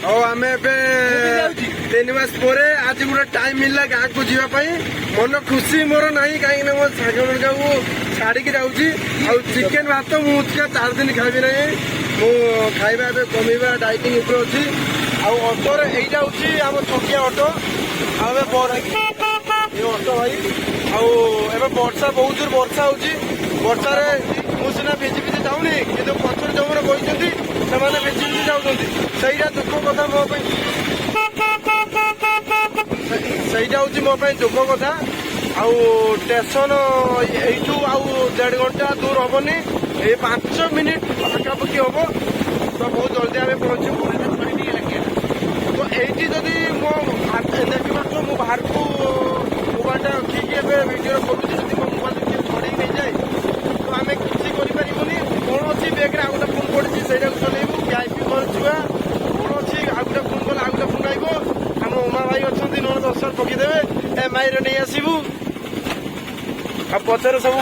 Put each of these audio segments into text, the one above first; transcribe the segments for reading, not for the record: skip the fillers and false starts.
ଆଉ ଆମେ ଏବେ 3 ମାସ ପରେ ଆଜି ଗୋଟେ ଟାଇମ ମିଳିଲା ଗାଁକୁ ଯିବା ପାଇଁ। ମନ ଖୁସି ମୋର ନାହିଁ, କାହିଁକି ନା ମୋ ସାଙ୍ଗ ମାନଙ୍କୁ ଛାଡିକି ଯାଉଛି। ଆଉ ଚିକେନ ଭାତ ମୁଁ 4 ଦିନ ଖାଇବି ନାହିଁ। ମୁଁ ଖାଇବା ଏବେ କମିବା ଡାଇଟିଂ ଉପରେ ଅଛି। ଆଉ ଅଟୋରେ ଏଇଟା ହଉଛି ଆମ ଛୋଟିଆ ଅଟୋ। ଆଉ ଏବେ ଅଟୋ ଭାଇ, ଆଉ ଏବେ ବର୍ଷା ବହୁତ ଜୋର ବର୍ଷା ହଉଛି। ବର୍ଷାରେ ମୁଁ ସିନା ଭିଜି ଯାଉନି, କିନ୍ତୁ ପଛରେ ଯୋଉମାନେ ବସିଛନ୍ତି ସେମାନେ ଭିଜି ଯାଉଛନ୍ତି। ସେଇଟା ଦୁଃଖ କଥା ମୋ ପାଇଁ, ସେଇଟା ହଉଛି ମୋ ପାଇଁ ଦୁଃଖ କଥା। ଆଉ ଷ୍ଟେସନ ଏଇଠୁ ଆଉ 1.5 ଘଣ୍ଟା ଦୂର ହବନି, ଏଇ 5 ମିନିଟ ପାଖାପାଖି ହବ। ତ ବହୁତ ଜଲ୍ଦି ଆମେ ପହଞ୍ଚିବୁ। ତ ଏଇଠି ଯଦି ମୋ ଦେଖିପାରୁଥିବ ମୁଁ ବାହାରକୁ ମୋବାଇଲଟା ରଖିକି ଏବେ ଭିଡ଼ିଓ କରୁଛି, ଯଦି ମୋ ମୋବାଇଲ କିଏ ଛଡ଼େଇ ନେଇଯାଏ ତ ଆମେ କିଛି କରିପାରିବୁନି। କଣ ଅଛି ବ୍ୟାଗରେ ଆଉ ଗୋଟେ ଫୋନ୍ ପଡ଼ିଛି, ସେଇଟାକୁ ଚଲେଇବୁ। VIP ପହଞ୍ଚିବା କଣ ଅଛି, ଆଉ ଗୋଟେ ଫୋନ୍ କଲେ ଆଉ ଗୋଟେ ଫୋନ୍ ଆଇବ। ଆମ ଉମା ଭାଇ ଅଛନ୍ତି, ନହେଲେ 10 ପକେଇଦେବେ, MIରେ ନେଇ ଆସିବୁ। ଆଉ ପଛରେ ସବୁ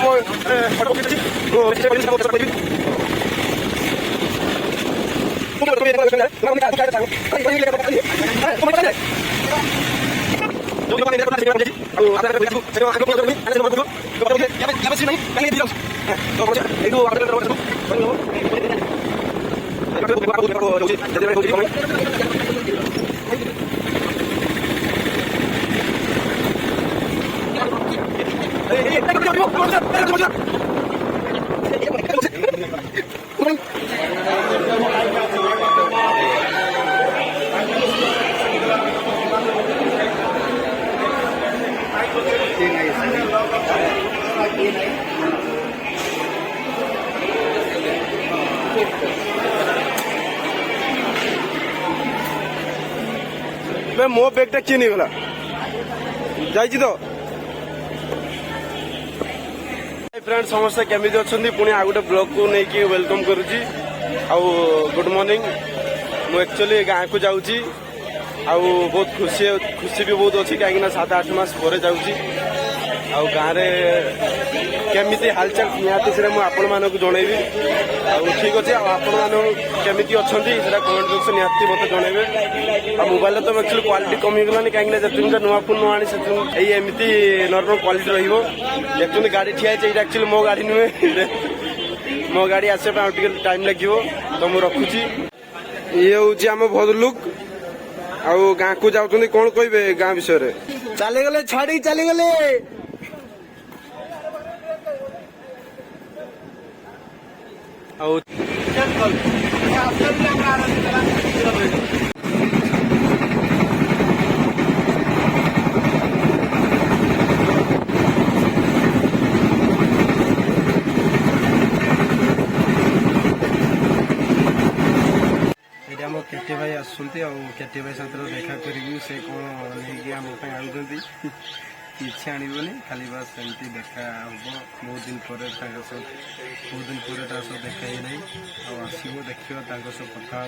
ମୋ ବ୍ୟାଗଟା କିଏ ନେଇଗଲା ଯାଇଛି ତ। फ्रेंड समस्ते केमिति अछंती पुणी आ गोटे ब्लॉग को नेकी वेलकम करूची। आउ गुड मॉर्निंग। मु एक्चुअली गाँ को जाऊची, आउ बहुत खुशी भी बहुत अच्छी, कहीं 7-8 मास पर जाऊची। आउ गाँ रे केमिति हालचाल निहाती से आपण मानक जनइबी। आउ ठीक अच्छे, आपण मान केमिति अछंती सेटा कमेंट बॉक्स निहाती मते जनइबे। आ मोबाइल तो एक्चुअली क्वालिटी कमी गलानी, कहीं जब नुआ फोन नुआ आनी से एमती नॉर्मल क्वालिटी रहिबो। देखते गाड़ी ठिया है, एक्चुअली मो गाड़ी नुहे, मो गाड़ी आसे टाइम लगे। तो मुझे रखुची। ये हूँ आम भद्रलुक। आउ गाँ को जाऊँ कौन कहे गाँ विषय चली गले छाड़ी चली गले। आउ केटी भाई आसुंती केटी भाई सहित देखा करी से कौन नहीं आम किसी आणबनी खाली बास एमती देखा हम बहुत दिन पर बहुत दिन पर देखा ही नहीं। आसो देखा सब कथा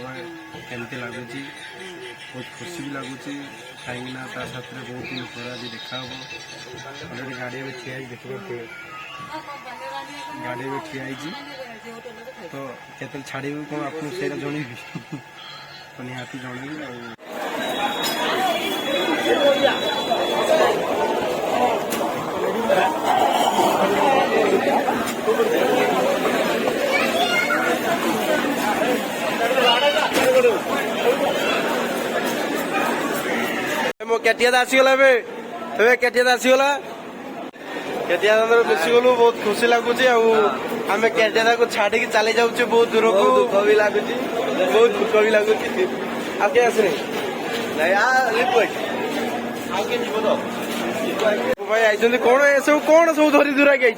केमती लगुच, बहुत खुशी भी लगुच, कहीं साथ बहुत दिन पर आज देखा अलरेडी गाड़ी में ठिया देखिए, गाड़ी में ठिया तो केते छाड़ी कौन आपको से जनइबी तो निहाती जनइबी। मो केटिया आसीगला केटिया आसीगला केटिया मिसी गलु बहुत खुशी लगुच। आम केटिया को छाड़ी चली जाऊँ बहुत दूर को, दुख भी लगुच, बहुत दुख भी लगुच। आ के आसने भाई आई कौन ए सब कौन सब धरी धुरा के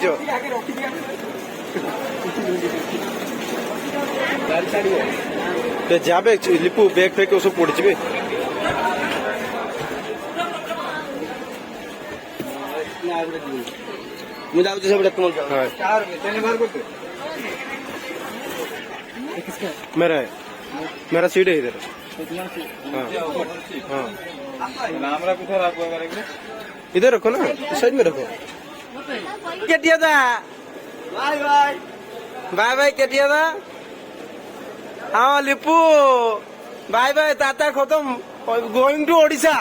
जाबे लिपु बैग फेक सब पड़ी मेरा मेरा सीट है इधर। हाँ इधर रखो ना, साइड में रखो। केटिया दा बाय बाय बाय बाय केटिया दा। हाँ लिपू बाय बाय टाटा खत्म गोइंग टू ओडिशा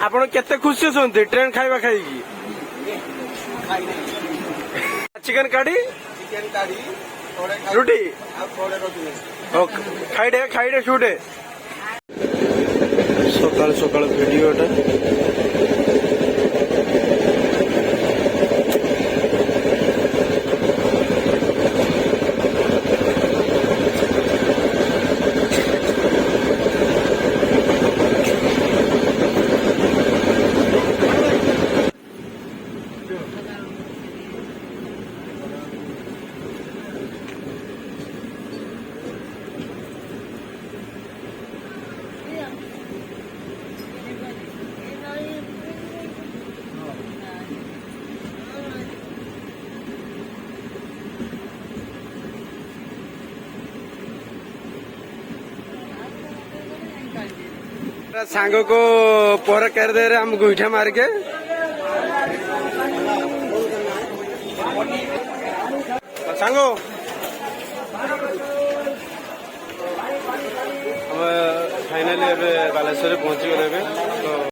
आपण केते खुशी होती ट्रेन खाइबा खाइकी चिकन काढ़ी चिकेन काढ़ी थोड़े रोटी थोड़े रोटी खाइडे शुटे सकाल सकाल भिडियोटा सांग को पोहर कर दे रहे हम गोईठा मार के सांगो हम फाइनाली बालेश्वर पहुंची गले तो